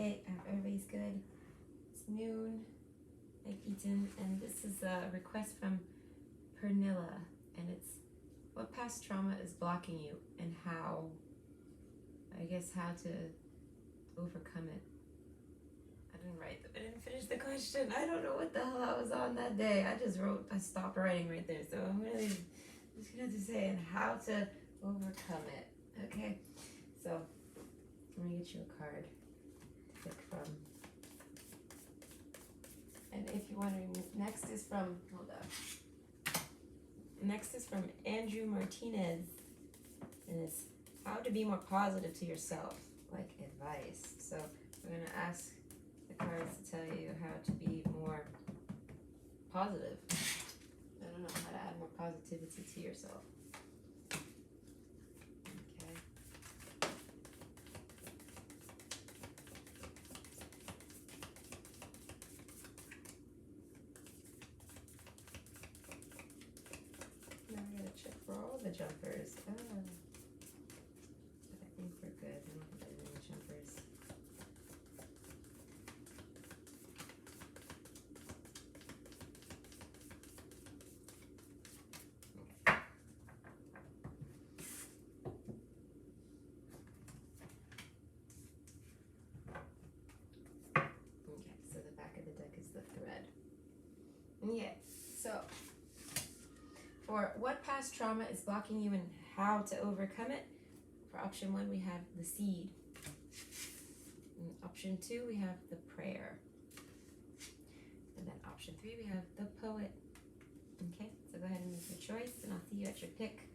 today? I hope everybody's good. It's noon. I've eaten, and this is a request from Pernilla, and it's what past trauma is blocking you and how, I guess, how to overcome it. I didn't finish the question. I don't know what the hell I was on that day. I stopped writing right there. So I'm just gonna have to say, and how to overcome it. Okay, so I'm gonna get you a card to pick from. And if you're wondering, next is from Andrew Martinez, and it's how to be more positive to yourself, like advice. So we're gonna ask the cards to tell you how to be more positive. I don't know how to add more positivity to yourself. Okay. Now we're gonna check for all the jumpers. Oh. But I think we're good. I don't think there's any jumpers. Okay, so the back of the deck is the thread. Yeah, so for what past trauma is blocking you and how to overcome it, for option 1 we have the seed. In option 2 we have the prayer. And then option 3 we have the poet. Okay, so go ahead and make your choice, and I'll see you at your pick.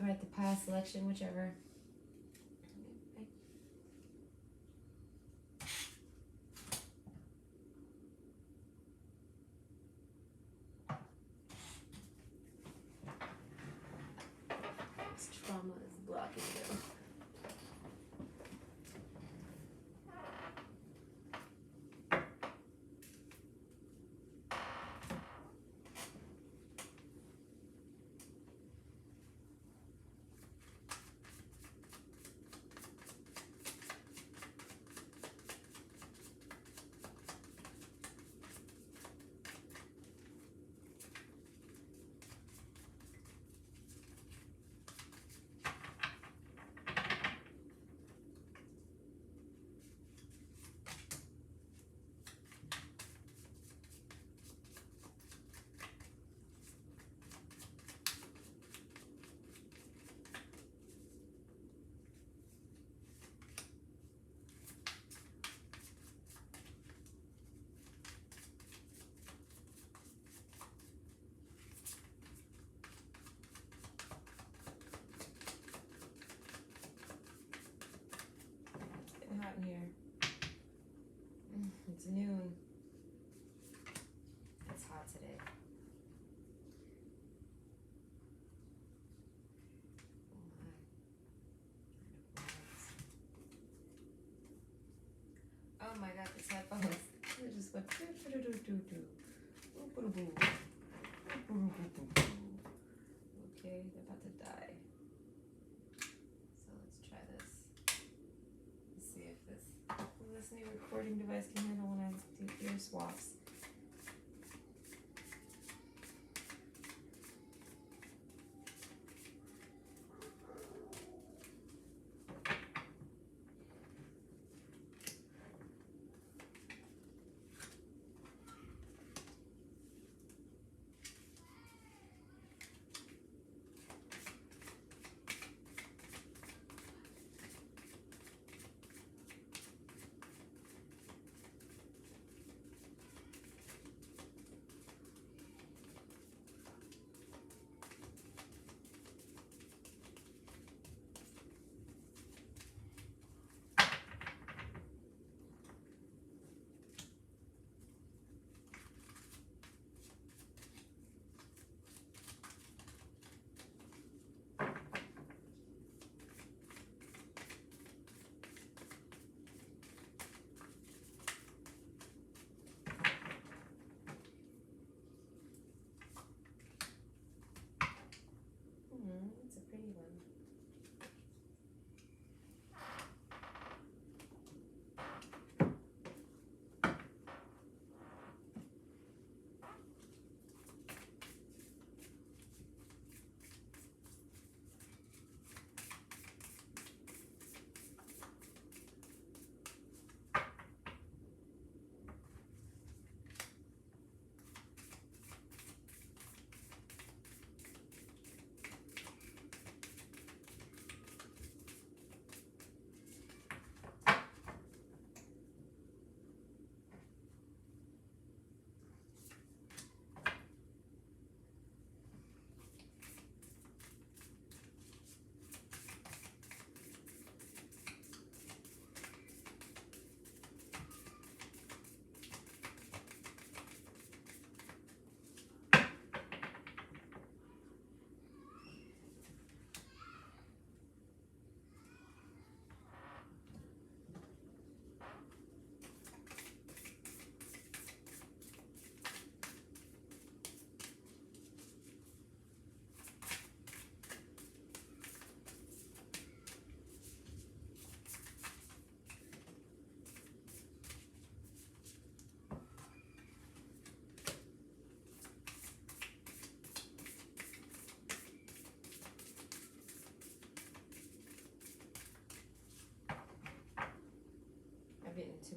Or at the past selection, whichever. This trauma is blocking you. Hot in here. It's noon. It's hot today. Oh my god, this headphones. It just went okay, they're about to die. So let's try this. See if this new recording device can handle when I do ear swaps.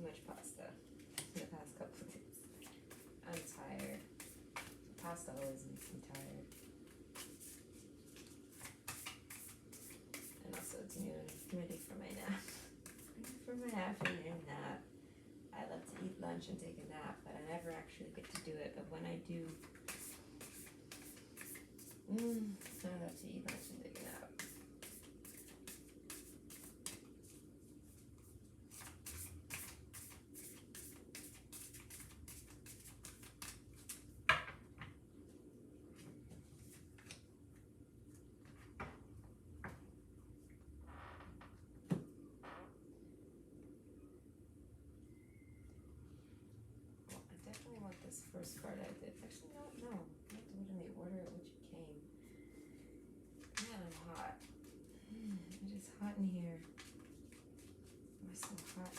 much pasta in the past couple of days. I'm tired. Pasta always makes me tired. And also it's noon. I'm ready for my nap. For my afternoon nap. I love to eat lunch and take a nap, but I never actually get to do it. But when I do, I love to eat lunch and take a nap. This first card I did. Actually, no. I have to put in the order at which it came. Man, I'm hot. It is hot in here. Am I so hot?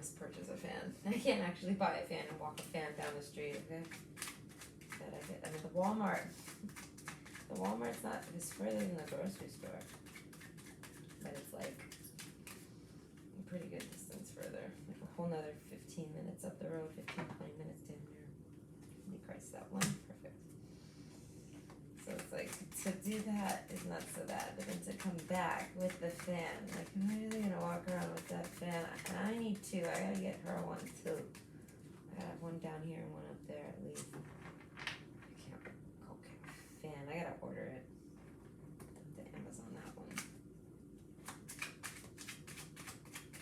must purchase a fan. I can't actually buy a fan and walk a fan down the street, okay? But I mean, the Walmart's not, it's further than the grocery store. But it's like a pretty good distance further. Like a whole nother 15 minutes up the road, 15, 20 minutes down there. Let me price that one, perfect. So it's like, to do that is not so bad, but then to come back with the fan, like, I'm really gonna walk around with that fan, and I need two, I gotta get her one too. I gotta have one down here and one up there at least. I can't, okay, fan, I gotta order it. The Amazon, that one.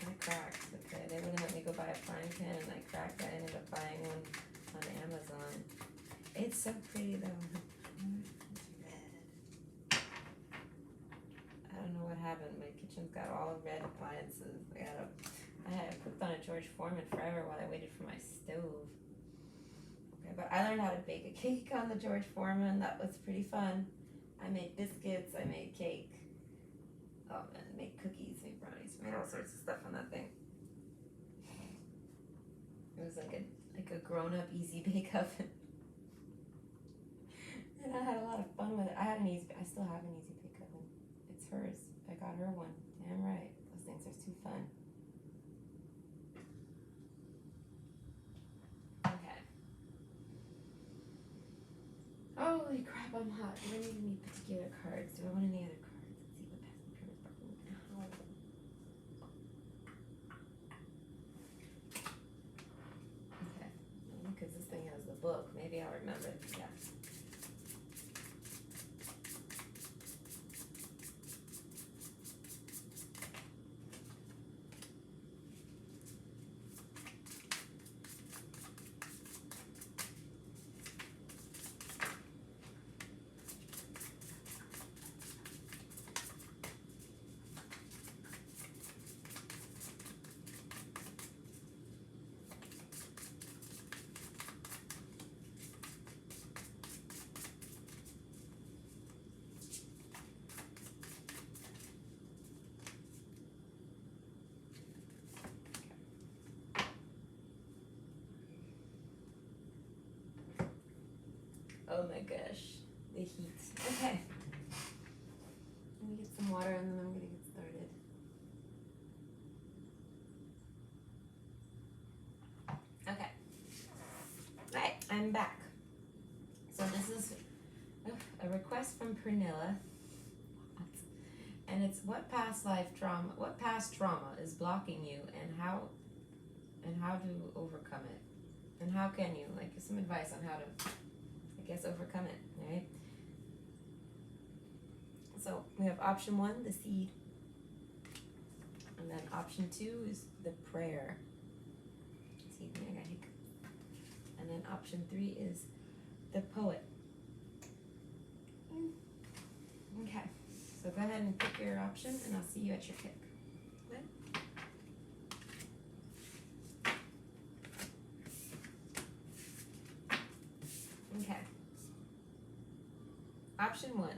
I cracked, okay, they wouldn't let me go buy a frying pan, and I cracked, I ended up buying one on Amazon. It's so pretty though. I don't know what happened. My kitchen's got all red appliances. I had cooked on a George Foreman forever while I waited for my stove. Okay, but I learned how to bake a cake on the George Foreman. That was pretty fun. I made biscuits. I made cake. Oh man, made cookies, made brownies, made all sorts of stuff on that thing. It was like a grown-up easy bake oven. And I had a lot of fun with it. I still have an easy bake oven. It's hers. I got her one. Damn right. Those things are too fun. Okay. Holy crap, I'm hot. Do I need any particular cards? Do I want any other cards? Let's see what past pyramid sparkling. Okay. Because this thing has the book. Maybe I'll remember it. Yeah. Oh my gosh, the heat. Okay. Let me get some water and then I'm gonna get started. Okay. Right, I'm back. So this is a request from Pernilla. And it's what past trauma is blocking you and how to overcome it. And how can you, like, some advice on how to, I guess, overcome it, right? So we have option 1, the seed. And then option 2 is the prayer. Excuse me, I got hiccups. And then option 3 is the poet. Okay, so go ahead and pick your option and I'll see you at your pick. Good? Okay. Option 1,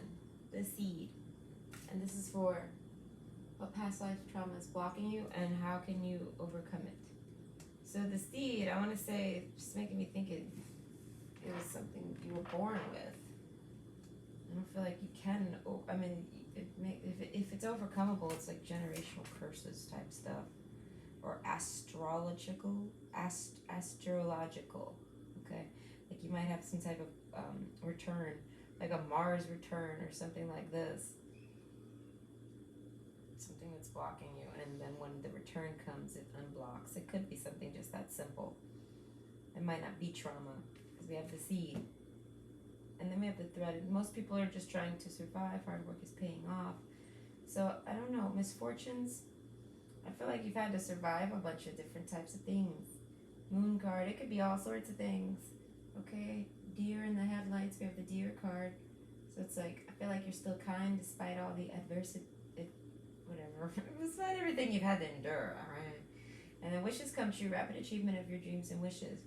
the seed. And this is for what past life trauma is blocking you and how can you overcome it. So the seed, I want to say, just making me think it was something you were born with. I don't feel like you can, I mean, if it's overcomable, it's like generational curses type stuff. Or astrological, okay? Like you might have some type of return, like a Mars return or something like this. Something that's blocking you, and then when the return comes, it unblocks. It could be something just that simple. It might not be trauma, because we have the seed. And then we have the thread. Most people are just trying to survive. Hard work is paying off. So, I don't know, misfortunes, I feel like you've had to survive a bunch of different types of things. Moon card, it could be all sorts of things. Okay, deer in the headlights, we have the deer card. So it's like, I feel like you're still kind despite all the adversity, whatever. Despite everything you've had to endure, alright? And then wishes come true, rapid achievement of your dreams and wishes.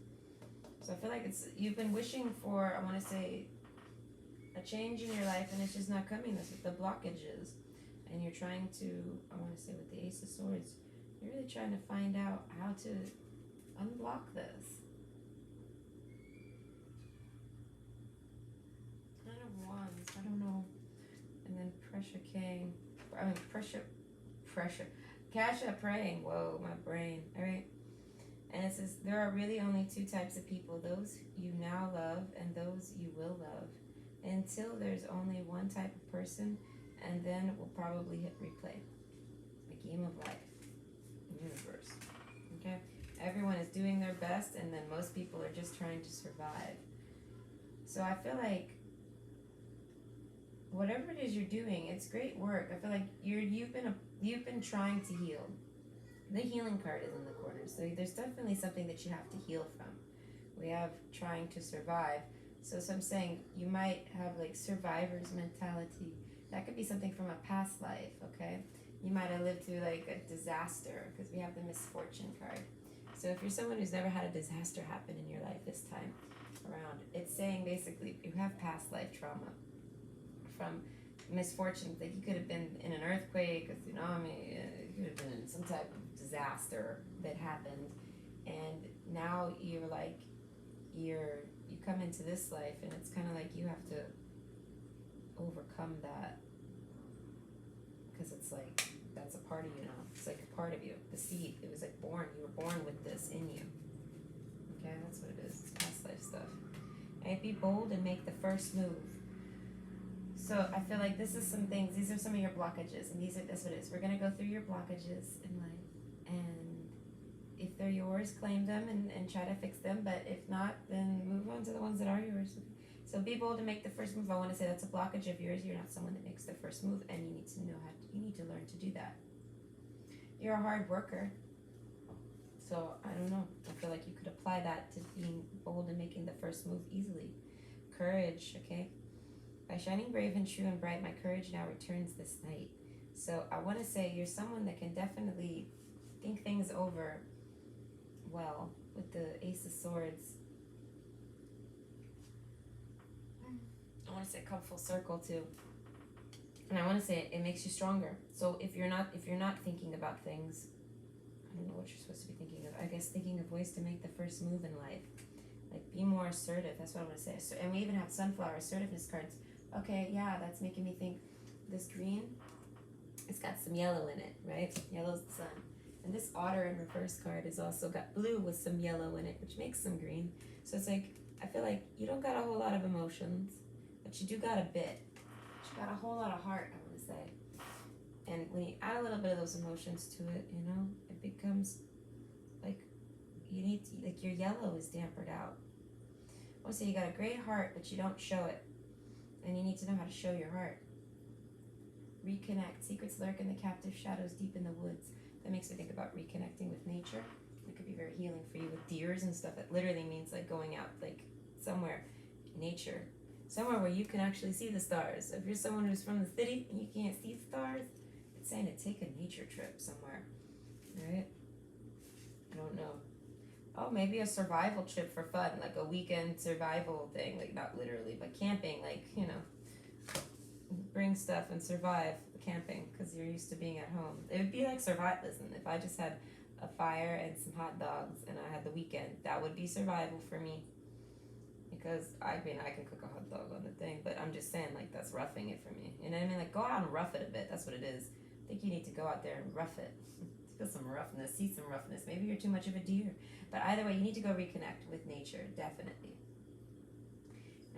So I feel like you've been wishing for, I want to say, a change in your life, and it's just not coming. That's what the blockage is. And you're trying to, I want to say with the Ace of Swords, You're really trying to find out how to unblock this. Nine of Wands, I don't know. And then Pressure King. Pressure. Cash Up Praying. Whoa, my brain. All right. And it says, there are really only two types of people, those you now love and those you will love. Until there's only one type of person, and then we'll probably hit replay. The game of life. Universe. Okay? Everyone is doing their best, and then most people are just trying to survive. So I feel like whatever it is you're doing, it's great work. I feel like you've been trying to heal. The healing card is in the corner, so there's definitely something that you have to heal from. We have trying to survive. So I'm saying you might have like survivor's mentality. That could be something from a past life, okay? You might have lived through like a disaster, because we have the misfortune card. So if you're someone who's never had a disaster happen in your life this time around, it's saying basically you have past life trauma from misfortune. Like you could have been in an earthquake, a tsunami, you could have been in some type of disaster that happened, and now you come into this life, and it's kind of like you have to overcome that, because it's like that's a part of you now. It's like a part of you, the seed. It was like born. You were born with this in you. Okay, that's what it is. It's past life stuff. And be bold and make the first move. So I feel like this is some things. These are some of your blockages, and that's what it is. We're gonna go through your blockages in life, and if they're yours, claim them and try to fix them. But if not, then move on to the ones that are yours. So be bold and make the first move. I want to say that's a blockage of yours. You're not someone that makes the first move, and you need to know you need to learn to do that. You're a hard worker. So I don't know. I feel like you could apply that to being bold and making the first move easily. Courage, okay? By shining brave and true and bright, my courage now returns this night. So I want to say you're someone that can definitely think things over well with the Ace of Swords. I want to say come full circle too. And I want to say it makes you stronger. So if you're not thinking about things, I don't know what you're supposed to be thinking of. I guess thinking of ways to make the first move in life. Like be more assertive. That's what I want to say. And we even have sunflower assertiveness cards. Okay, yeah, that's making me think this green, it's got some yellow in it, right? Yellow's the sun. And this otter in reverse card has also got blue with some yellow in it, which makes some green. So it's like, I feel like you don't got a whole lot of emotions, but you do got a bit. But you got a whole lot of heart, I want to say. And when you add a little bit of those emotions to it, it becomes like like your yellow is dampered out. I want to say you got a great heart, but you don't show it. And you need to know how to show your heart. Reconnect. Secrets lurk in the captive shadows deep in the woods. That makes me think about reconnecting with nature. It could be very healing for you with deers and stuff. It literally means like going out like somewhere, nature. Somewhere where you can actually see the stars. If you're someone who's from the city and you can't see stars, it's saying to take a nature trip somewhere. Right? I don't know. Oh, maybe a survival trip for fun, like a weekend survival thing, like not literally, but camping, like, bring stuff and survive camping because you're used to being at home. It would be like survivalism. If I just had a fire and some hot dogs and I had the weekend, that would be survival for me. Because, I can cook a hot dog on the thing, but I'm just saying, like, that's roughing it for me. You know what I mean? Like, go out and rough it a bit. That's what it is. I think you need to go out there and rough it. Feel some roughness, see some roughness. Maybe you're too much of a deer. But either way, you need to go reconnect with nature, definitely.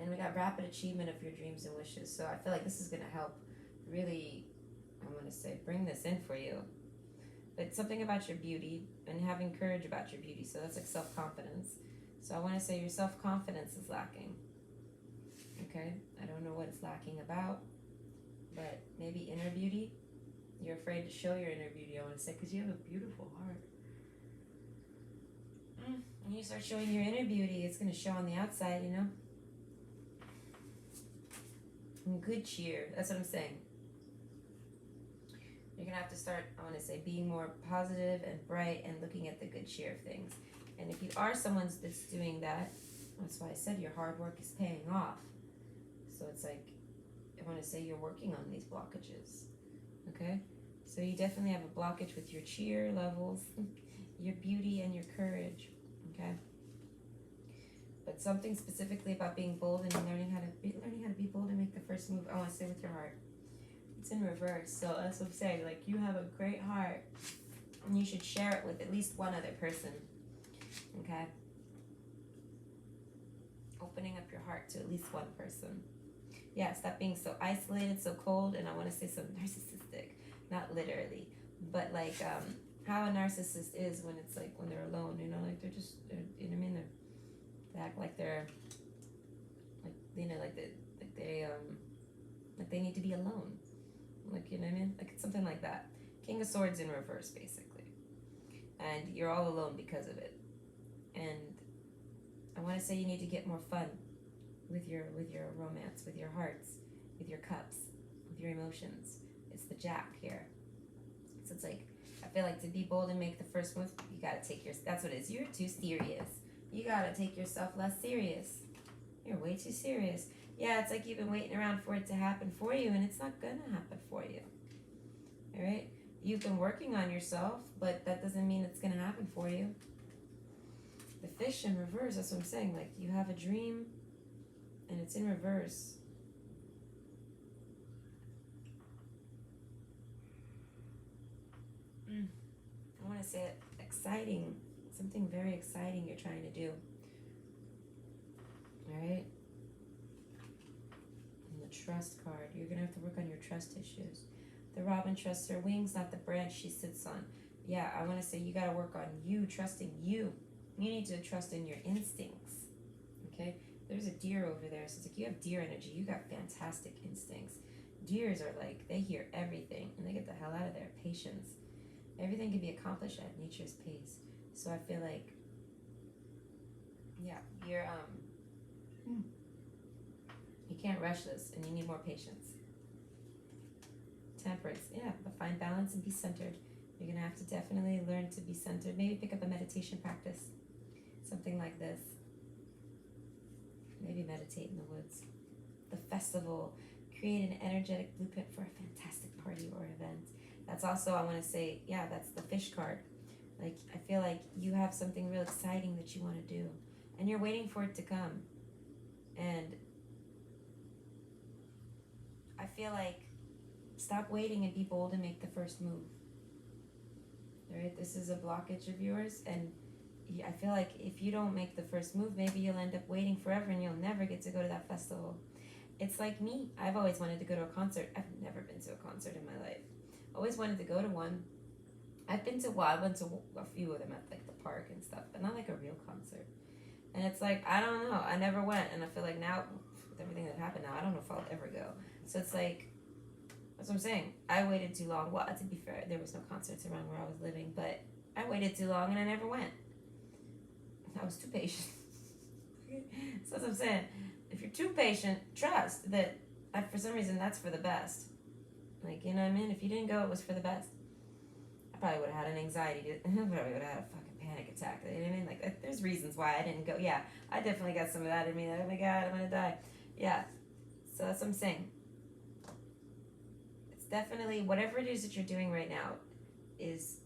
And we got rapid achievement of your dreams and wishes. So I feel like this is going to help really, I'm going to say, bring this in for you. But something about your beauty and having courage about your beauty. So that's like self-confidence. So I want to say your self-confidence is lacking. Okay? I don't know what it's lacking about. But maybe inner beauty. You're afraid to show your inner beauty, I want to say, because you have a beautiful heart. When you start showing your inner beauty, it's going to show on the outside, And good cheer. That's what I'm saying. You're going to have to start, I want to say, being more positive and bright and looking at the good cheer of things. And if you are someone that's doing that, that's why I said your hard work is paying off. So it's like, I want to say you're working on these blockages. Okay? So you definitely have a blockage with your cheer levels, your beauty, and your courage. Okay. But something specifically about being bold and learning how to be bold and make the first move. I want to say with your heart. It's in reverse. So that's what I'm saying. Like, you have a great heart, and you should share it with at least one other person. Okay. Opening up your heart to at least one person. Yeah, stop being so isolated, so cold, and I want to say so narcissistic. Not literally, but like how a narcissist is when it's like when they're alone, you know, like they're you know what I mean? They act like they're like, you know, like they need to be alone, like, you know what I mean? Like it's something like that. King of Swords in reverse, basically, and you're all alone because of it. And I want to say you need to get more fun with your romance, with your hearts, with your cups, with your emotions. It's the Jack here. So it's like, I feel like to be bold and make the first move, you gotta take that's what it is. You're too serious. You gotta take yourself less serious. You're way too serious. Yeah, it's like you've been waiting around for it to happen for you, and it's not gonna happen for you. Alright? You've been working on yourself, but that doesn't mean it's gonna happen for you. The fish in reverse, that's what I'm saying. Like, you have a dream, and it's in reverse. I want to say it, exciting, something very exciting you're trying to do. All right. And the trust card, you're gonna have to work on your trust issues. The robin trusts her wings, not the branch she sits on. Yeah, I want to say you got to work on you, trusting you. You need to trust in your instincts. Okay. There's a deer over there, so it's like you have deer energy. You got fantastic instincts. Deers are like, they hear everything and they get the hell out of there. Patience. Everything can be accomplished at nature's pace. So I feel like, yeah, you're you can't rush this, and you need more patience. Temperance, yeah, but find balance and be centered. You're gonna have to definitely learn to be centered. Maybe pick up a meditation practice, something like this. Maybe meditate in the woods. The festival, create an energetic blueprint for a fantastic party or event. That's also, I want to say, yeah, that's the fish card. Like, I feel like you have something real exciting that you want to do, and you're waiting for it to come. And I feel like, stop waiting and be bold and make the first move. All right, this is a blockage of yours, and I feel like if you don't make the first move, maybe you'll end up waiting forever and you'll never get to go to that festival. It's like me. I've always wanted to go to a concert. I've never been to a concert in my life. Always wanted to go to one. I've been to, well, I went to a few of them at like the park and stuff, but not like a real concert. And it's like, I don't know. I never went, and I feel like now, with everything that happened now, I don't know if I'll ever go. So it's like, that's what I'm saying. I waited too long. Well, to be fair, there was no concerts around where I was living, but I waited too long and I never went. I was too patient. So that's what I'm saying. If you're too patient, trust that for some reason that's for the best. Like, you know what I mean? If you didn't go, it was for the best. I probably would have had an anxiety. I probably would have had a fucking panic attack. You know what I mean? Like, there's reasons why I didn't go. Yeah, I definitely got some of that in me. Like, oh my God, I'm going to die. Yeah. So that's what I'm saying. It's definitely, whatever it is that you're doing right now is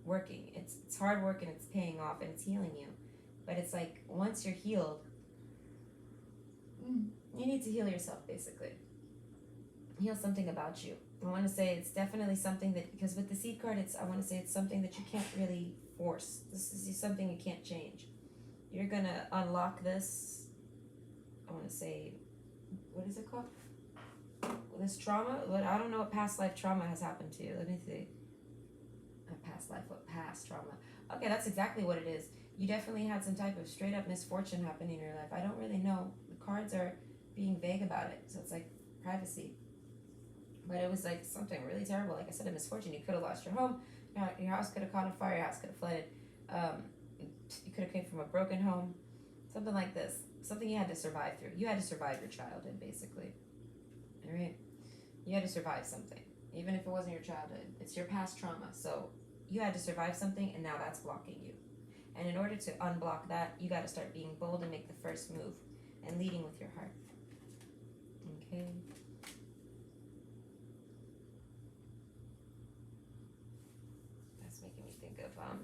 working. It's hard work and it's paying off and it's healing you. But it's like, once you're healed, you need to heal yourself, basically. Heal something about you. I want to say it's definitely something that, because with the seed card, I want to say it's something that you can't really force. This is something you can't change. You're going to unlock this, I want to say, what is it called? This trauma? I don't know what past life trauma has happened to you. Let me see. What past trauma? Okay, that's exactly what it is. You definitely had some type of straight up misfortune happen in your life. I don't really know. The cards are being vague about it. So it's like privacy. But it was like something really terrible. Like I said, a misfortune. You could have lost your home. Your house could have caught on fire. Your house could have flooded. You could have came from a broken home. Something like this. Something you had to survive through. You had to survive your childhood, basically. All right? You had to survive something. Even if it wasn't your childhood. It's your past trauma. So you had to survive something, and now that's blocking you. And in order to unblock that, you got to start being bold and make the first move and leading with your heart. Okay? think of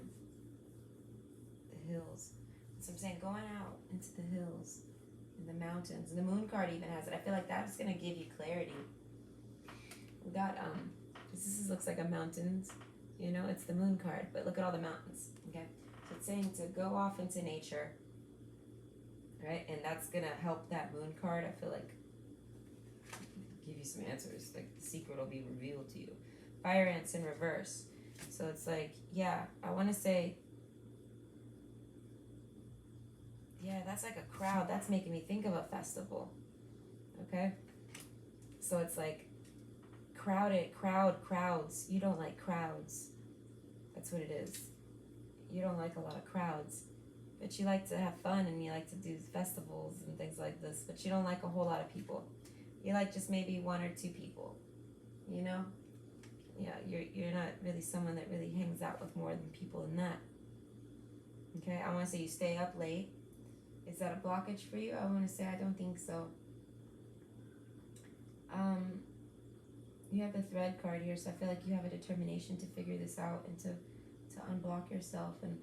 the hills. So I'm saying going out into the hills and the mountains. And the moon card even has it. I feel like that's gonna give you clarity. We got this looks like a mountains, you know, it's the moon card, but look at all the mountains. Okay. So it's saying to go off into nature. Right? And that's gonna help that moon card, I feel like, give you some answers. Like the secret will be revealed to you. Fire ants in reverse. So it's like, yeah, I want to say, yeah, that's like a crowd. That's making me think of a festival. Okay? So it's like crowds. You don't like crowds. That's what it is. You don't like a lot of crowds. But you like to have fun and you like to do festivals and things like this. But you don't like a whole lot of people. You like just maybe 1 or 2 people. You know? Yeah, you're not really someone that really hangs out with more than people than that. Okay, I want to say you stay up late. Is that a blockage for you? I want to say I don't think so. You have the thread card here, so I feel like you have a determination to figure this out and to unblock yourself, and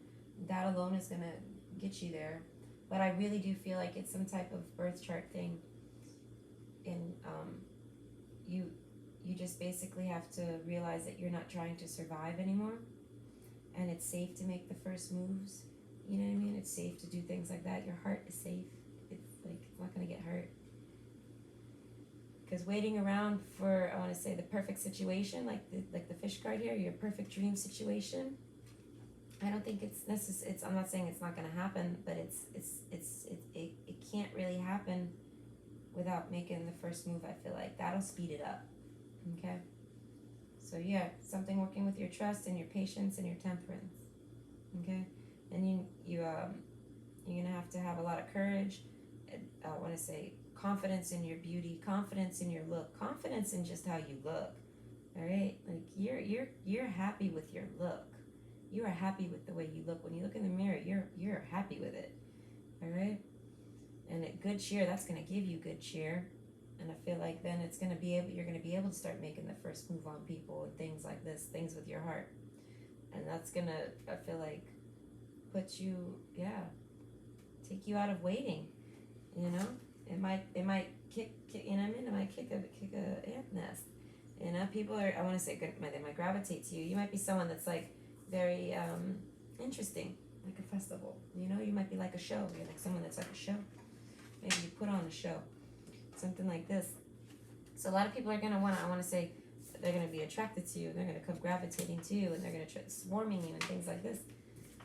that alone is going to get you there. But I really do feel like it's some type of birth chart thing. And you just basically have to realize that you're not trying to survive anymore, and it's safe to make the first moves. You know what I mean? It's safe to do things like that. Your heart is safe. It's like it's not going to get hurt. Because waiting around for, I want to say, the perfect situation, like the fish card here, your perfect dream situation, I don't think it's necessary. I'm not saying it's not going to happen, but it can't really happen without making the first move. I feel like that'll speed it up. Okay. So yeah, something working with your trust and your patience and your temperance. Okay. And you're gonna have to have a lot of courage. I want to say confidence in your beauty, confidence in your look, confidence in just how you look. All right, like you're happy with your look. You are happy with the way you look. When you look in the mirror, you're happy with it. All right, and good cheer, that's gonna give you good cheer. And I feel like then you're gonna be able to start making the first move on people and things like this, things with your heart, and that's gonna, I feel like, put you, take you out of waiting. You know, it might kick, you know what I mean? It might kick a ant nest. You know, people are, I want to say, good. They might gravitate to you. You might be someone that's like very interesting, like a festival. You know, you might be like a show. You're like someone that's like a show. Maybe you put on a show, something like this. So a lot of people are gonna I want to say, they're gonna be attracted to you. They're gonna come gravitating to you, and they're gonna try swarming you and things like this.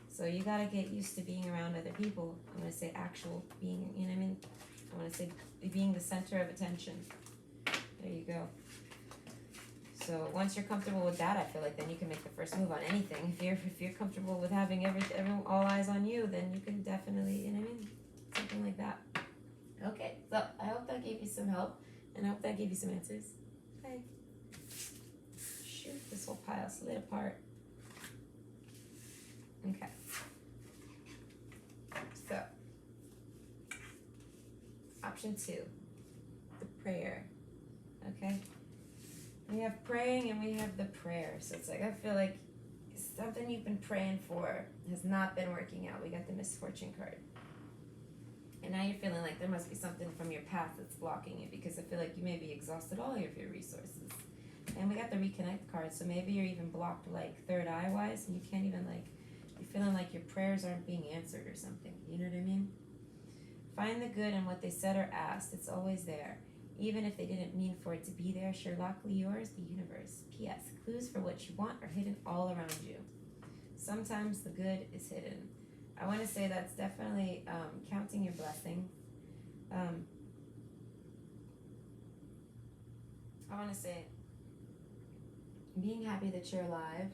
So you gotta get used to being around other people. I'm gonna say actual being, you know what I mean? I wanna say being the center of attention. There you go. So once you're comfortable with that, I feel like then you can make the first move on anything. If you're comfortable with having everyone all eyes on you, then you can definitely, you know what I mean? Something like that. Okay, so I hope that gave you some help, and I hope that gave you some answers. Okay. Shoot, this whole pile slid apart. Okay. So, option 2, the prayer. Okay? We have praying and we have the prayer. So it's like, I feel like something you've been praying for has not been working out. We got the misfortune card. And now you're feeling like there must be something from your past that's blocking you, because I feel like you maybe exhausted all of your resources. And we got the reconnect card. So maybe you're even blocked like third eye wise, and you can't even like, you're feeling like your prayers aren't being answered or something. You know what I mean? Find the good in what they said or asked. It's always there. Even if they didn't mean for it to be there, Sherlockly yours, the universe. P.S. Clues for what you want are hidden all around you. Sometimes the good is hidden. I want to say that's definitely counting your blessing. I want to say being happy that you're alive.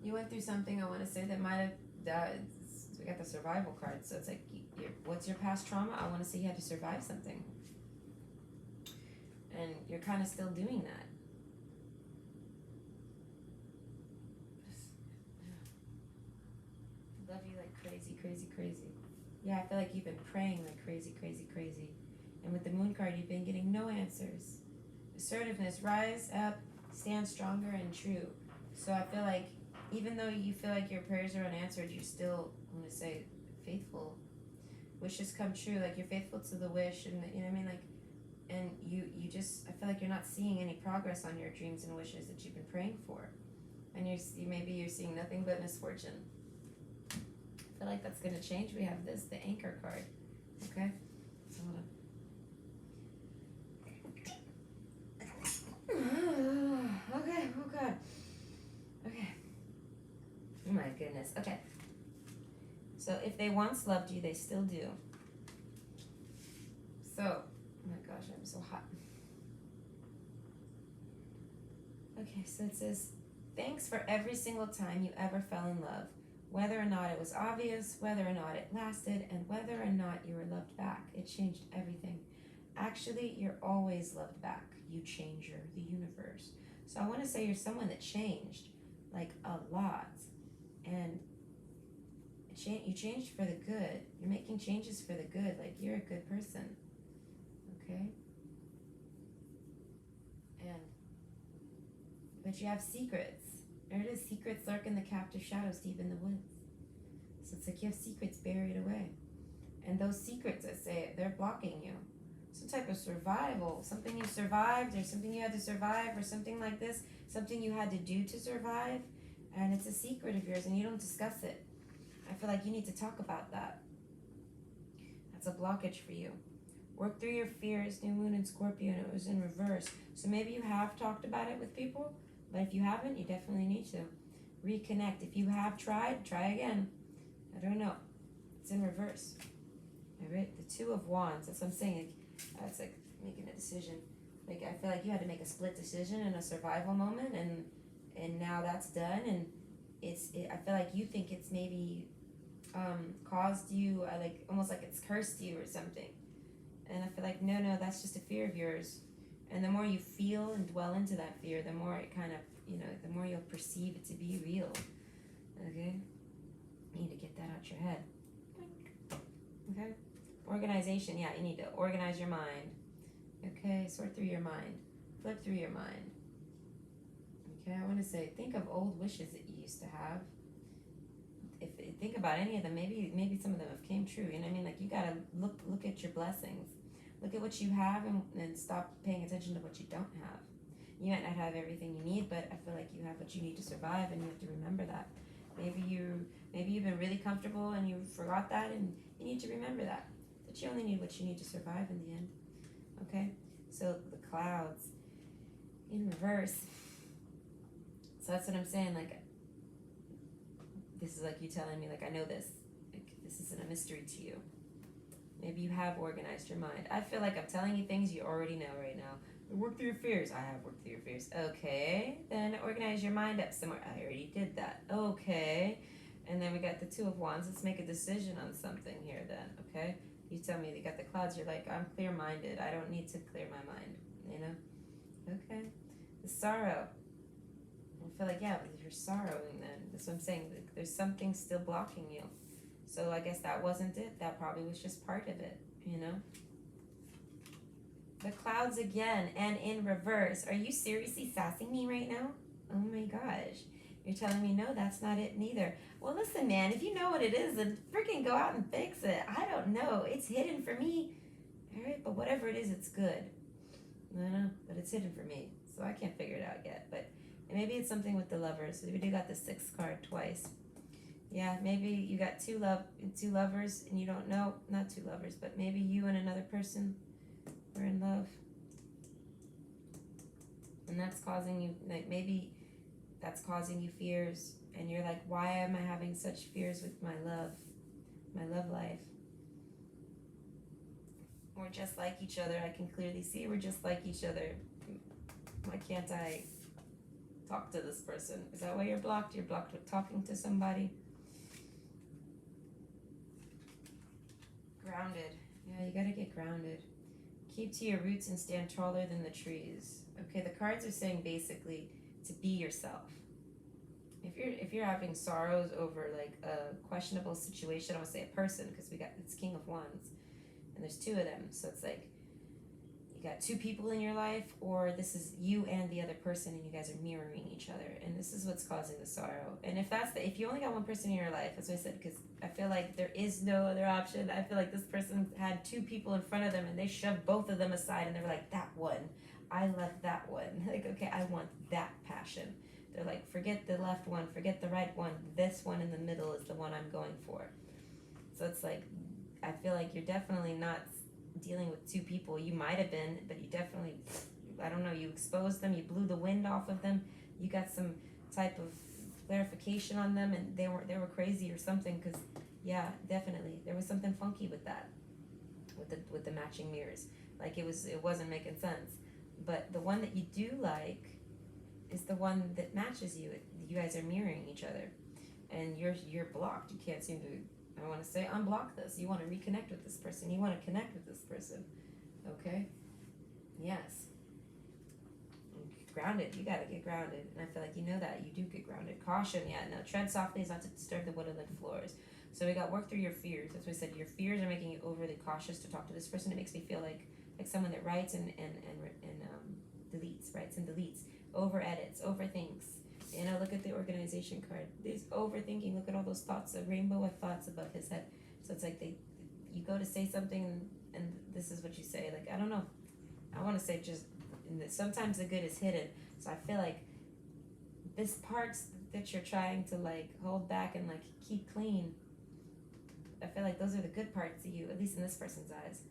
You went through something, I want to say, that might have, we got the survival card, so it's like, what's your past trauma? I want to say you had to survive something. And you're kind of still doing that. Love you like crazy, crazy, crazy. Yeah, I feel like you've been praying like crazy, crazy, crazy. And with the moon card, you've been getting no answers. Assertiveness, rise up, stand stronger and true. So I feel like even though you feel like your prayers are unanswered, you're still, I'm going to say, faithful. Wishes come true. Like, you're faithful to the wish, and you know what I mean? Like, and you just, I feel like you're not seeing any progress on your dreams and wishes that you've been praying for. And maybe you're seeing nothing but misfortune. I feel like that's going to change. We have the anchor card. Okay? So hold on. Okay, oh God. Okay. Oh my goodness. Okay. So if they once loved you, they still do. So, oh my gosh, I'm so hot. Okay, so it says, thanks for every single time you ever fell in love, whether or not it was obvious, whether or not it lasted, and whether or not you were loved back. It changed everything. Actually, you're always loved back. You change the universe. So I want to say you're someone that changed, like a lot. And you changed for the good. You're making changes for the good. Like, you're a good person. Okay? But you have secrets. There it is. Secrets lurk in the captive shadows deep in the woods. So it's like you have secrets buried away. And those secrets, I say, they're blocking you. Some type of survival. Something you survived, or something you had to survive, or something like this. Something you had to do to survive. And it's a secret of yours, and you don't discuss it. I feel like you need to talk about that. That's a blockage for you. Work through your fears. New moon in Scorpio, and it was in reverse. So maybe you have talked about it with people, but if you haven't, you definitely need to. Reconnect. If you have tried, try again. I don't know. It's in reverse. All right, the Two of Wands. That's what I'm saying. Like, it's like making a decision. Like, I feel like you had to make a split decision in a survival moment, and now that's done. And I feel like you think it's maybe caused you, like almost like it's cursed you or something. And I feel like no, that's just a fear of yours. And the more you feel and dwell into that fear, the more it kind of, the more you'll perceive it to be real. Okay? You need to get that out your head. Okay? Organization, yeah, you need to organize your mind. Okay? Sort through your mind. Flip through your mind. Okay? I want to say, think of old wishes that you used to have. Think about any of them. Maybe some of them have came true. You know what I mean? Like, you gotta look at your blessings. Look at what you have, and stop paying attention to what you don't have. You might not have everything you need, but I feel like you have what you need to survive, and you have to remember that. Maybe you've been really comfortable and you forgot that, and you need to remember that you only need what you need to survive in the end. Okay? So the clouds in reverse. So that's what I'm saying. Like, this is like you telling me, like, I know this. Like, this isn't a mystery to you. Maybe you have organized your mind. I feel like I'm telling you things you already know right now. Work through your fears. I have worked through your fears. Okay. Then organize your mind up somewhere. I already did that. Okay. And then we got the Two of Wands. Let's make a decision on something here then. Okay. You tell me you got the clouds. You're like, I'm clear-minded. I don't need to clear my mind. You know? Okay. The sorrow. I feel like, yeah, but you're sorrowing then. That's what I'm saying. There's something still blocking you. So I guess that wasn't it. That probably was just part of it, you know? The clouds again, and in reverse. Are you seriously sassing me right now? Oh my gosh. You're telling me, no, that's not it neither. Well, listen, man, if you know what it is, then freaking go out and fix it. I don't know. It's hidden for me. All right, but whatever it is, it's good. I know, but it's hidden for me. So I can't figure it out yet. But maybe it's something with the lovers. So we do got the 6th card twice. Yeah, maybe you got two lovers and you don't know, not two lovers, but maybe you and another person are in love. And that's causing you, like, maybe that's causing you fears. And you're like, why am I having such fears with my love life? We're just like each other. I can clearly see we're just like each other. Why can't I talk to this person? Is that why you're blocked? You're blocked with talking to somebody? Grounded. Yeah, you gotta get grounded. Keep to your roots and stand taller than the trees. Okay, the cards are saying basically to be yourself. If you're having sorrows over like a questionable situation, I would say a person, because we got it's King of Wands, and there's 2 of them. So it's like you got two people in your life, or this is you and the other person, and you guys are mirroring each other, and this is what's causing the sorrow. And if you only got one person in your life, that's what I said, because I feel like there is no other option. I feel like this person had two people in front of them, and they shoved both of them aside, and they were like, that one, I left that one. Like, okay, I want that passion. They're like, forget the left one, forget the right one. This one in the middle is the one I'm going for. So it's like, I feel like you're definitely not dealing with two people. You might have been, but you definitely, I don't know, you exposed them, you blew the wind off of them, you got some type of clarification on them, and they were crazy or something, because yeah, definitely there was something funky with that, with the matching mirrors. Like it wasn't making sense. But the one that you do like is the one that matches you. You guys are mirroring each other, and you're blocked. You can't seem to, I want to say, unblock this. You want to reconnect with this person. You want to connect with this person. Okay? Yes. Grounded. You got to get grounded. And I feel like you know that. You do get grounded. Caution. Yeah, no. Tread softly is not to disturb the woodland floors. So we got work through your fears. That's what I said. Your fears are making you overly cautious to talk to this person. It makes me feel like someone that writes and deletes, writes and deletes, over edits, overthinks. You know, look at the organization card. There's overthinking. Look at all those thoughts, a rainbow of thoughts above his head. So it's like you go to say something, and this is what you say. Like, I don't know. I want to say just, sometimes the good is hidden. So I feel like this parts that you're trying to like hold back and like keep clean, I feel like those are the good parts of you, at least in this person's eyes.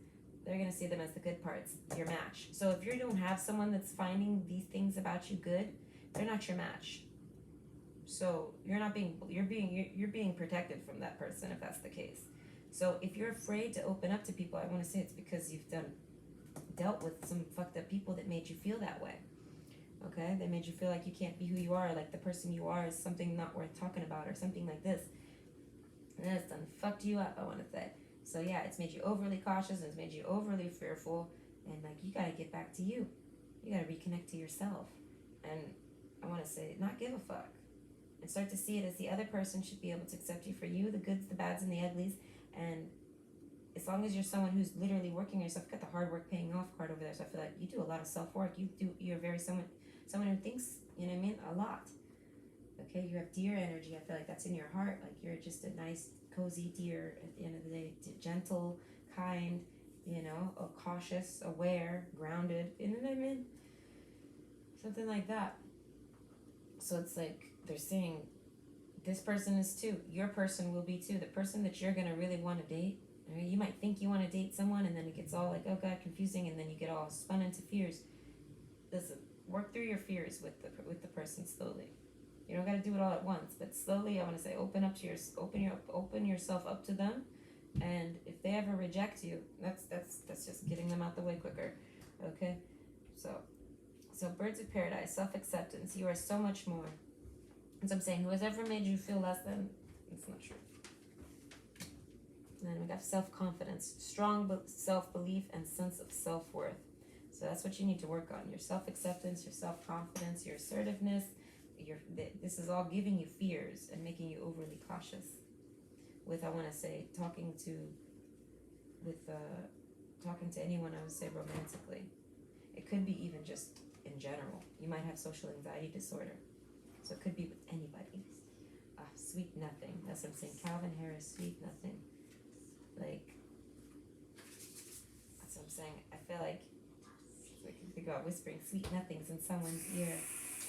They're going to see them as the good parts, your match. So if you don't have someone that's finding these things about you good, they're not your match. So you're being protected from that person if that's the case. So if you're afraid to open up to people, I want to say it's because you've dealt with some fucked up people that made you feel that way. Okay? They made you feel like you can't be who you are, like the person you are is something not worth talking about or something like this. And that's done fucked you up, I want to say. So yeah, it's made you overly cautious, and it's made you overly fearful, and like you gotta get back to you. You gotta reconnect to yourself. And I wanna say, not give a fuck. And start to see it as the other person should be able to accept you for you, the goods, the bads, and the uglies. And as long as you're someone who's literally working yourself, got the hard work paying off card over there. So I feel like you do a lot of self work. You're very someone who thinks, you know what I mean, a lot. Okay, you have deer energy. I feel like that's in your heart. Like you're just a nice, cozy deer at the end of the day. Gentle, kind, you know, cautious, aware, grounded. You know what I mean? Something like that. So it's like they're saying this person is too. Your person will be too. The person that you're going to really want to date. I mean, you might think you want to date someone, and then it gets all like, oh God, confusing, and then you get all spun into fears. Listen, work through your fears with the person slowly. You don't got to do it all at once, but slowly. I want to say, open yourself up to them, and if they ever reject you, that's just getting them out the way quicker. Okay, so birds of paradise, self-acceptance. You are so much more. As I'm saying, who has ever made you feel less than, it's not true. And then we got self-confidence, strong self-belief, and sense of self-worth. So that's what you need to work on: your self-acceptance, your self-confidence, your assertiveness. This is all giving you fears and making you overly cautious. With, I want to say, talking to anyone, I would say romantically. It could be even just in general. You might have social anxiety disorder, so it could be with anybody. Sweet nothing. That's what I'm saying. Calvin Harris, sweet nothing. Like, that's what I'm saying. I feel like I can think about whispering sweet nothings in someone's ear.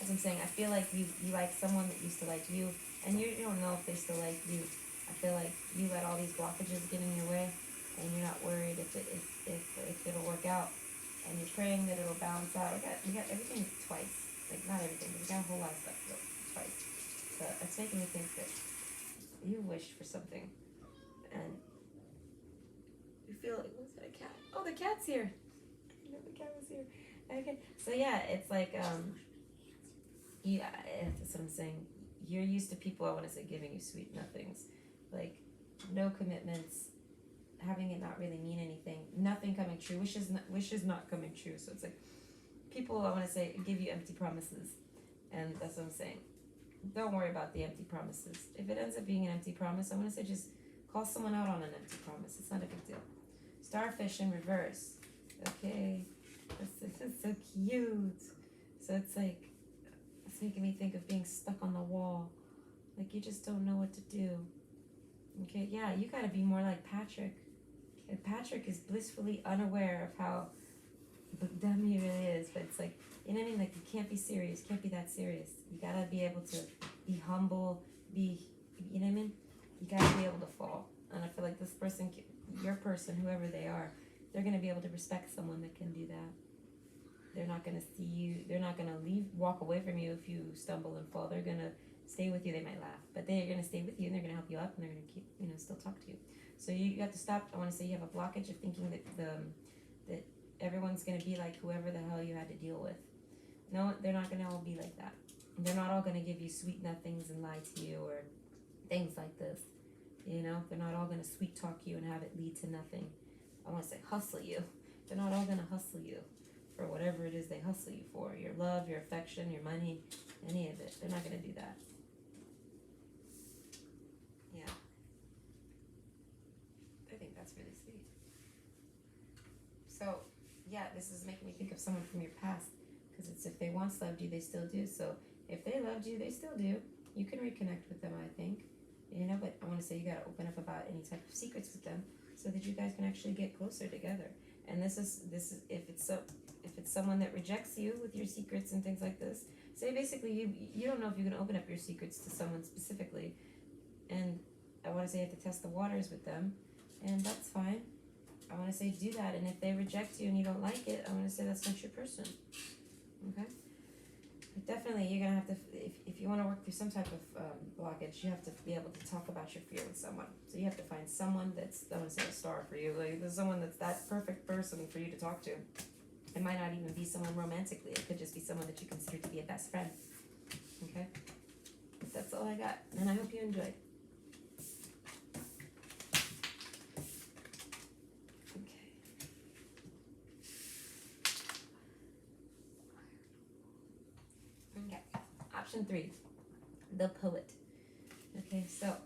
As I'm saying, I feel like you like someone that used to like you, and you don't know if they still like you. I feel like you let all these blockages get in your way, and you're not worried if it'll work out, and you're praying that it'll balance out. We got everything twice, like not everything, but we got a whole lot of stuff twice. So it's making me think that you wish for something, and you feel like, was it a cat? Oh, the cat's here. I know the cat was here. Okay, so yeah, it's like yeah, that's what I'm saying. You're used to people, I want to say, giving you sweet nothings. Like, no commitments, having it not really mean anything, nothing coming true, wishes not coming true. So it's like, people, I want to say, give you empty promises. And that's what I'm saying. Don't worry about the empty promises. If it ends up being an empty promise, I want to say just call someone out on an empty promise. It's not a big deal. Starfish in reverse. Okay. This is so cute. So it's like, it's making me think of being stuck on the wall. Like you just don't know what to do. Okay, yeah, you gotta be more like Patrick. And Patrick is blissfully unaware of how dumb he really is, but it's like, you know what I mean? Like, you can't be serious, can't be that serious. You gotta be able to be humble, be, you know what I mean? You gotta be able to fall. And I feel like this person, your person, whoever they are, they're gonna be able to respect someone that can do that. They're not gonna see you, they're not gonna walk away from you if you stumble and fall. They're gonna stay with you. They might laugh, but they're gonna stay with you and they're gonna help you up and they're gonna keep, still talk to you. So you got to stop. I want to say you have a blockage of thinking that everyone's gonna be like whoever the hell you had to deal with. No, they're not gonna all be like that. They're not all gonna give you sweet nothings and lie to you or things like this. They're not all gonna sweet talk you and have it lead to nothing. I want to say hustle you. They're not all gonna hustle you for whatever it is they hustle you for. Your love, your affection, your money, any of it. They're not gonna do that. Yeah. I think that's really sweet. So, yeah, this is making me think of someone from your past. Because it's if they once loved you, they still do. So, if they loved you, they still do. You can reconnect with them, I think. But I want to say you got to open up about any type of secrets with them so that you guys can actually get closer together. And this is if it's someone that rejects you with your secrets and things like this, say basically you don't know if you can open up your secrets to someone specifically, and I want to say you have to test the waters with them, and that's fine. I want to say do that, and if they reject you and you don't like it, I want to say that's not your person. Okay? But definitely, you're gonna have to, if you want to work through some type of blockage, you have to be able to talk about your fear with someone. So you have to find someone that's, I want to say, a star for you. Like there's someone that's that perfect person for you to talk to. It might not even be someone romantically. It could just be someone that you consider to be a best friend. Okay? But that's all I got, and I hope you enjoyed. Okay. Option 3, the poet. Okay, so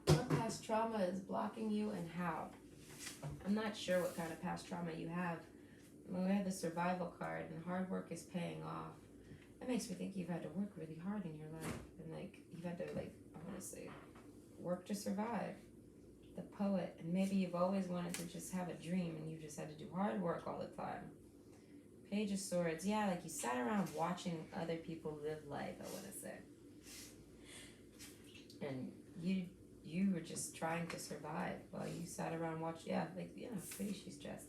what past trauma is blocking you and how? I'm not sure what kind of past trauma you have. We have the survival card, and hard work is paying off. That makes me think you've had to work really hard in your life, and you've had to I want to say, work to survive. The poet, and maybe you've always wanted to just have a dream, and you just had to do hard work all the time. Page of Swords, yeah, you sat around watching other people live life, I want to say. And you were just trying to survive while you sat around watching, pretty she's dressed,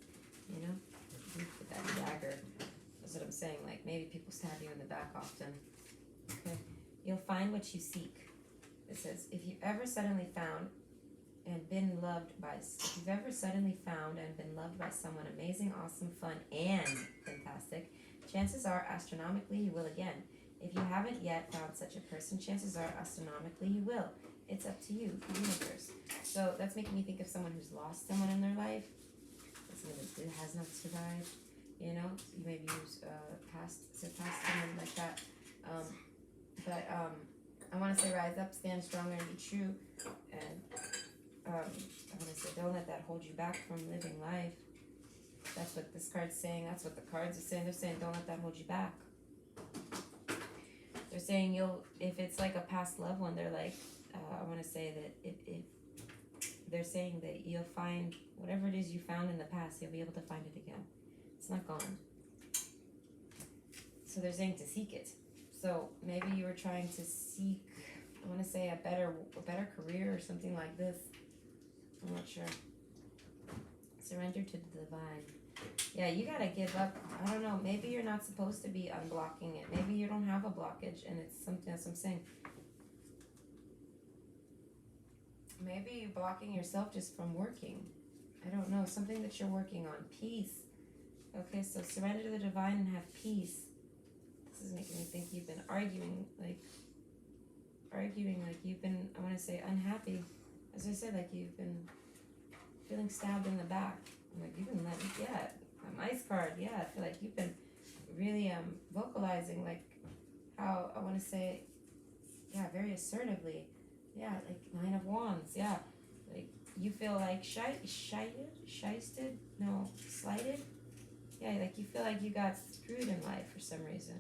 with that dagger. That's what I'm saying, maybe people stab you in the back often. Okay, you'll find what you seek. It says, if you've ever suddenly found and been loved by someone amazing, awesome, fun, and fantastic, chances are astronomically you will again. If you haven't yet found such a person, chances are astronomically you will. It's up to you, the universe. So that's making me think of someone who's lost someone in their life, someone that has not survived. You maybe use past someone like that. I want to say rise up, stand stronger, and be true. And I want to say don't let that hold you back from living life. That's what this card's saying. That's what the cards are saying. They're saying don't let that hold you back. They're saying if it's a past loved one, they're I want to say that they're saying that you'll find whatever it is you found in the past, you'll be able to find it again. It's not gone. So they're saying to seek it. So maybe you were trying to seek, I want to say a better career or something like this. I'm not sure. Surrender to the divine. Yeah, you gotta give up. I don't know. Maybe you're not supposed to be unblocking it. Maybe you don't have a blockage, and it's something that's what I'm saying. Maybe you're blocking yourself just from working. I don't know. Something that you're working on. Peace. Okay, so surrender to the divine and have peace. This is making me think you've been arguing you've been, I want to say, unhappy. As I said, you've been feeling stabbed in the back. You've been a nice card. Yeah, I feel like you've been really vocalizing how, I want to say, very assertively. Yeah, 9 of Wands. Yeah, you feel slighted. Yeah, like you feel like you got screwed in life for some reason.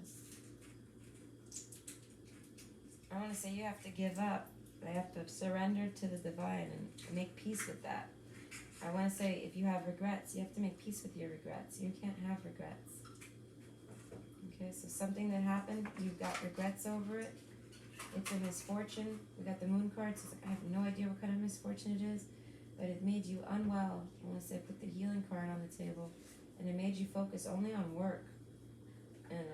I want to say you have to give up. I have to surrender to the divine and make peace with that. I want to say if you have regrets, you have to make peace with your regrets. You can't have regrets. Okay, so something that happened, you've got regrets over it. It's a misfortune. We got the moon cards. So I have no idea what kind of misfortune it is, but it made you unwell. I want to say put the healing card on the table, and it made you focus only on work. And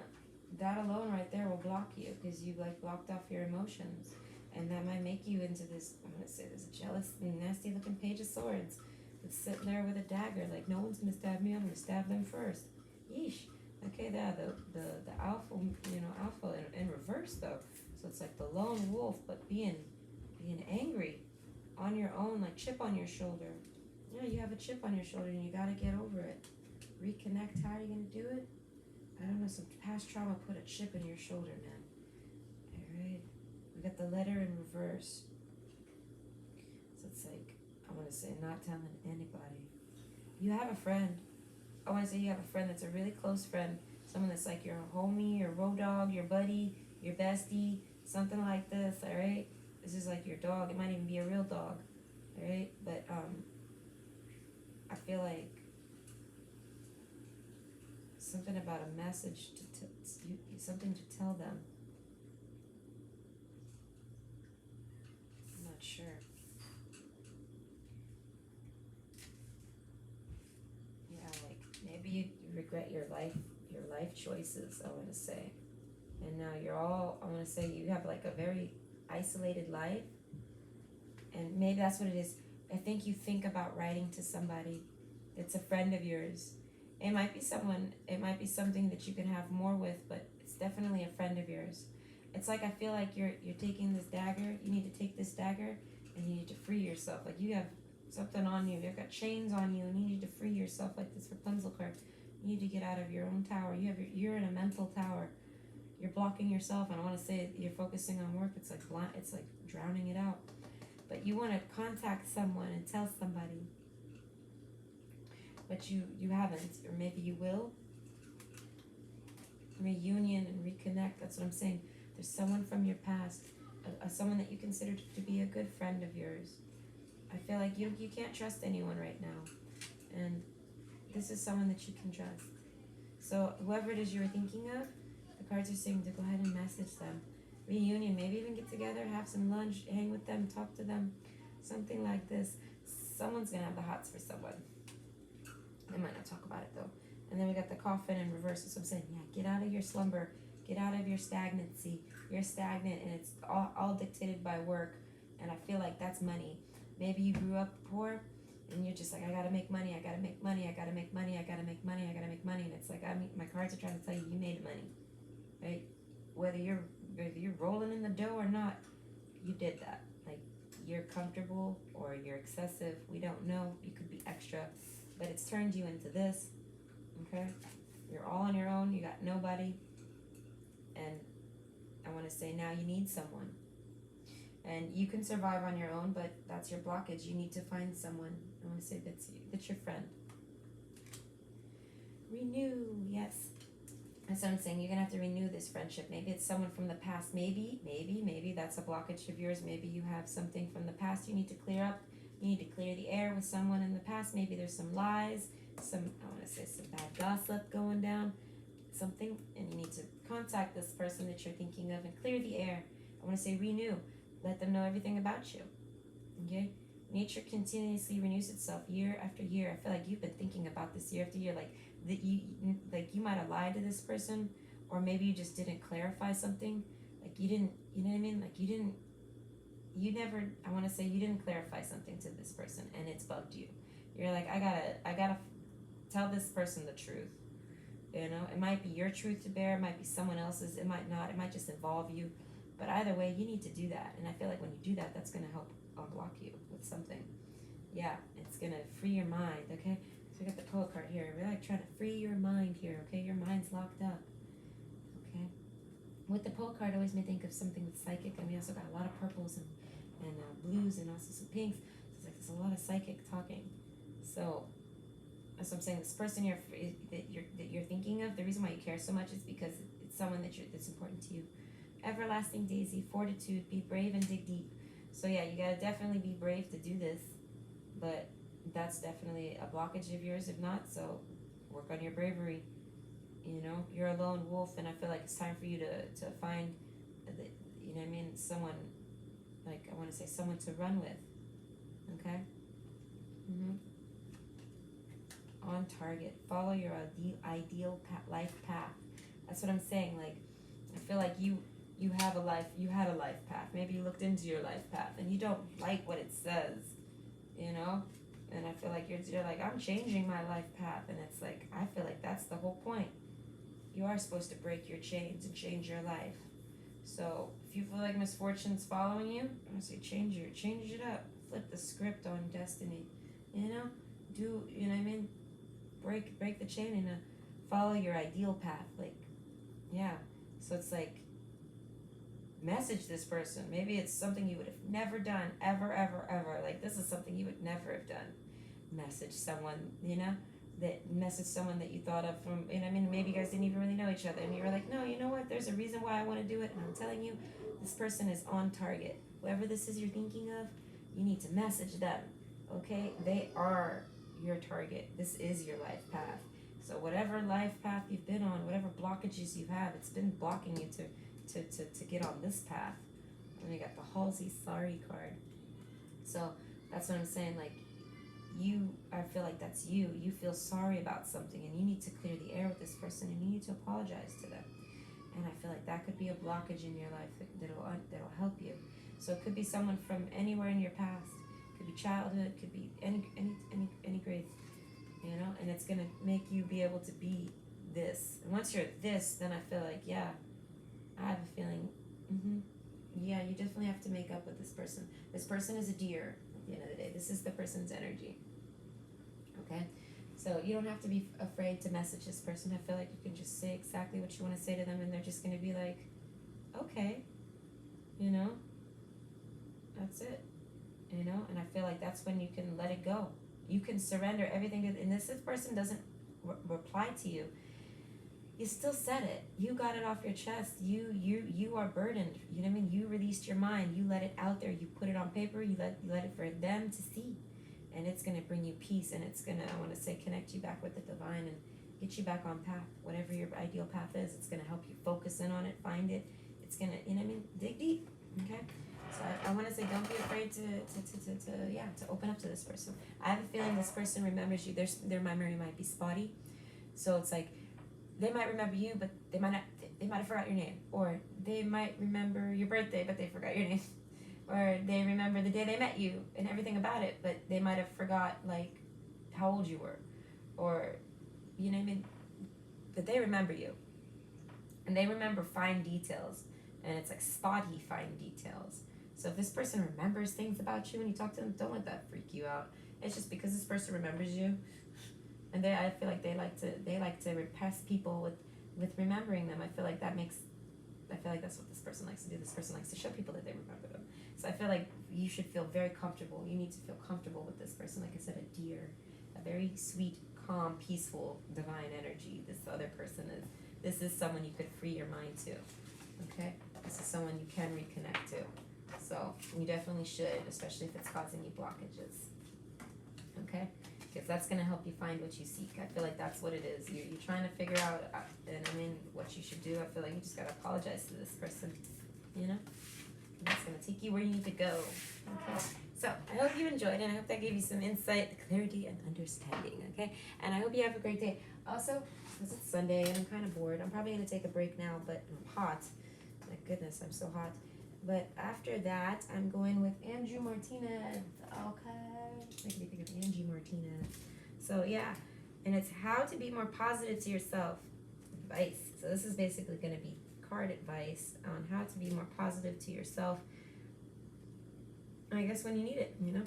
that alone right there will block you because you've like blocked off your emotions. And that might make you into this, I'm going to say this jealous, nasty looking page of swords that's sitting there with a dagger. Like, no one's going to stab me, I'm going to stab them first. Yeesh. Okay, the alpha, alpha in reverse though. So it's like the lone wolf, but being angry on your own, like chip on your shoulder. Yeah, you have a chip on your shoulder and you got to get over it. Reconnect, how are you going to do it? I don't know, some past trauma put a chip in your shoulder, man. Alright. We got the letter in reverse. So it's like, I want to say not telling anybody. You have a friend. I want to say you have a friend that's a really close friend. Someone that's like your homie, your road dog, your buddy, your bestie, something like this, alright? This is like your dog. It might even be a real dog, alright? But, I feel like something about a message something to tell them. I'm not sure. Yeah, like maybe you regret your life choices, I want to say. And now I want to say you have like a very isolated life. And maybe that's what it is. I think you think about writing to somebody that's a friend of yours. It might be something that you can have more with, but it's definitely a friend of yours. It's like I feel like you're taking this dagger. You need to take this dagger and you need to free yourself. Like you have something on you. You've got chains on you and you need to free yourself like this Rapunzel card. You need to get out of your own tower. You're in a mental tower. You're blocking yourself, and I want to say you're focusing on work. It's like drowning it out. But you want to contact someone and tell somebody. But you haven't, or maybe you will. Reunion and reconnect, that's what I'm saying. There's someone from your past, someone that you consider to be a good friend of yours. I feel like you can't trust anyone right now. And this is someone that you can trust. So whoever it is you're thinking of, the cards are saying to go ahead and message them. Reunion, maybe even get together, have some lunch, hang with them, talk to them, something like this. Someone's going to have the hots for someone. They might not talk about it though. And then we got the coffin in reverse. So I'm saying, yeah, get out of your slumber. Get out of your stagnancy. You're stagnant and it's all dictated by work. And I feel like that's money. Maybe you grew up poor and you're just like, I gotta make money, I gotta make money, I gotta make money, I gotta make money, I gotta make money. And it's like, my cards are trying to tell you, you made money, right? Whether you're rolling in the dough or not, you did that. Like, you're comfortable or you're excessive. We don't know. You could be extra. But it's turned you into this, okay? You're all on your own. You got nobody. And I want to say now you need someone. And you can survive on your own, but that's your blockage. You need to find someone. I want to say that's your friend. Renew, yes. That's what I'm saying. You're going to have to renew this friendship. Maybe it's someone from the past. Maybe that's a blockage of yours. Maybe you have something from the past you need to clear up. You need to clear the air with someone in the past. Maybe there's some lies, some bad gossip going down, something, and you need to contact this person that you're thinking of and clear the air. I want to say renew. Let them know everything about you. Okay? Nature continuously renews itself year after year. I feel like you've been thinking about this year after year, like you might have lied to this person, or maybe you just didn't clarify something. Like you didn't, you know what I mean? Like you didn't clarify something to this person and it's bugged you. You're like, I gotta tell this person the truth. You know, it might be your truth to bear, it might be someone else's, it might not, it might just involve you. But either way, you need to do that. And I feel like when you do that, that's gonna help unblock you with something. Yeah, it's gonna free your mind, okay? So we got the Poet card here. We're like trying to free your mind here, okay? Your mind's locked up, okay? With the Poet card, always may think of something with psychic, and we also got a lot of purples and blues and also some pinks. So it's like there's a lot of psychic talking. So That's what I'm saying. This person that you're thinking of, the reason why you care so much is because it's someone that's important to you. Everlasting Daisy, fortitude, be brave and dig deep. So yeah, you gotta definitely be brave to do this, but that's definitely a blockage of yours. If not, so work on your bravery. You know, you're a lone wolf, and I feel like it's time for you to find, you know what I mean, someone, like I want to say someone to run with. Okay. On target. Follow your ideal life path. That's what I'm saying. Like, I feel like you had a life path. Maybe you looked into your life path and you don't like what it says, you know. And I feel like you're like, I'm changing my life path, and it's like, I feel like that's the whole point. You are supposed to break your chains and change your life. So if you feel like misfortune's following you, I'm gonna say change it up. Flip the script on destiny. You know, you know what I mean? Break the chain and follow your ideal path. Like, yeah. So it's like, message this person. Maybe it's something you would have never done, ever. Like, this is something you would never have done. Message someone, you know, message someone that you thought of from, you know, I mean, maybe you guys didn't even really know each other, and you were like, no, you know what? There's a reason why I want to do it, and I'm telling you, this person is on target. Whoever this is you're thinking of, you need to message them. Okay, they are your target. This is your life path. So whatever life path you've been on, whatever blockages you have, it's been blocking you to get on this path. And you got the Halsey sorry card. So that's what I'm saying. Like, I feel like that's you. You feel sorry about something, and you need to clear the air with this person, and you need to apologize to them. And I feel like that could be a blockage in your life that'll help you. So it could be someone from anywhere in your past. Could be childhood. Could be any grade. You know, and it's gonna make you be able to be this. And once you're this, then I feel like, yeah, I have a feeling. Yeah, you definitely have to make up with this person. This person is a deer. At the end of the day, this is the person's energy. Okay, so you don't have to be afraid to message this person. I feel like you can just say exactly what you want to say to them, and they're just going to be like, okay, you know, that's it, you know. And I feel like that's when you can let it go. You can surrender everything. And this person doesn't reply to you, you still said it. You got it off your chest. You are burdened. You know what I mean? You released your mind. You let it out there. You put it on paper. You let it for them to see. And it's going to bring you peace, and it's going to, I want to say, connect you back with the divine and get you back on path. Whatever your ideal path is, it's going to help you focus in on it, find it. It's going to, you know what I mean, dig deep, okay? So I want to say, don't be afraid to open up to this person. I have a feeling this person remembers you. Their memory might be spotty. So it's like, they might remember you, but they might not. They might have forgot your name, or they might remember your birthday, but they forgot your name. Or they remember the day they met you and everything about it, but they might have forgot, like, how old you were. Or, you know what I mean? But they remember you. And they remember fine details. And it's like spotty fine details. So if this person remembers things about you when you talk to them, don't let that freak you out. It's just because this person remembers you. And I feel like they like to repress people with remembering them. I feel like that's what this person likes to do. This person likes to show people that they remember them. So I feel like you should feel very comfortable. You need to feel comfortable with this person. Like I said, a deer, a very sweet, calm, peaceful, divine energy. This other person this is someone you could free your mind to. Okay? This is someone you can reconnect to. So you definitely should, especially if it's causing you blockages. Okay? Because that's going to help you find what you seek. I feel like that's what it is. You're trying to figure out, and I mean, what you should do. I feel like you just got to apologize to this person, you know? And that's going to take you where you need to go. Okay? So, I hope you enjoyed, and I hope that gave you some insight, clarity, and understanding, okay? And I hope you have a great day. Also, because it's Sunday, and I'm kind of bored, I'm probably going to take a break now, but I'm hot. My goodness, I'm so hot. But after that, I'm going with Andrew Martinez, okay? Making me think of Angie Martinez. So yeah, and it's how to be more positive to yourself. Advice. So this is basically going to be card advice on how to be more positive to yourself. I guess when you need it, you know.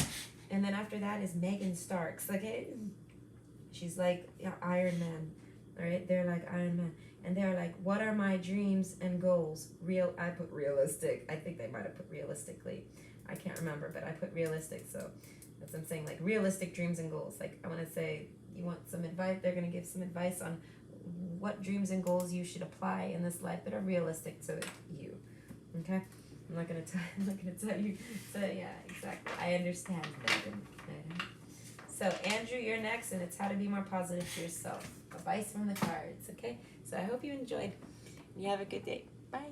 And then after that is Megan Starks. Okay, she's like Iron Man. All right, they're like Iron Man. And they're like, what are my dreams and goals? I put realistic. I think they might have put realistically. I can't remember, but I put realistic. So that's what I'm saying, like realistic dreams and goals. Like I want to say, you want some advice. They're going to give some advice on what dreams and goals you should apply in this life that are realistic to you. Okay, I'm not gonna tell you. So yeah, exactly. I understand that. So Andrew, you're next, and it's how to be more positive to yourself. Advice from the cards. Okay. So I hope you enjoyed. You have a good day. Bye.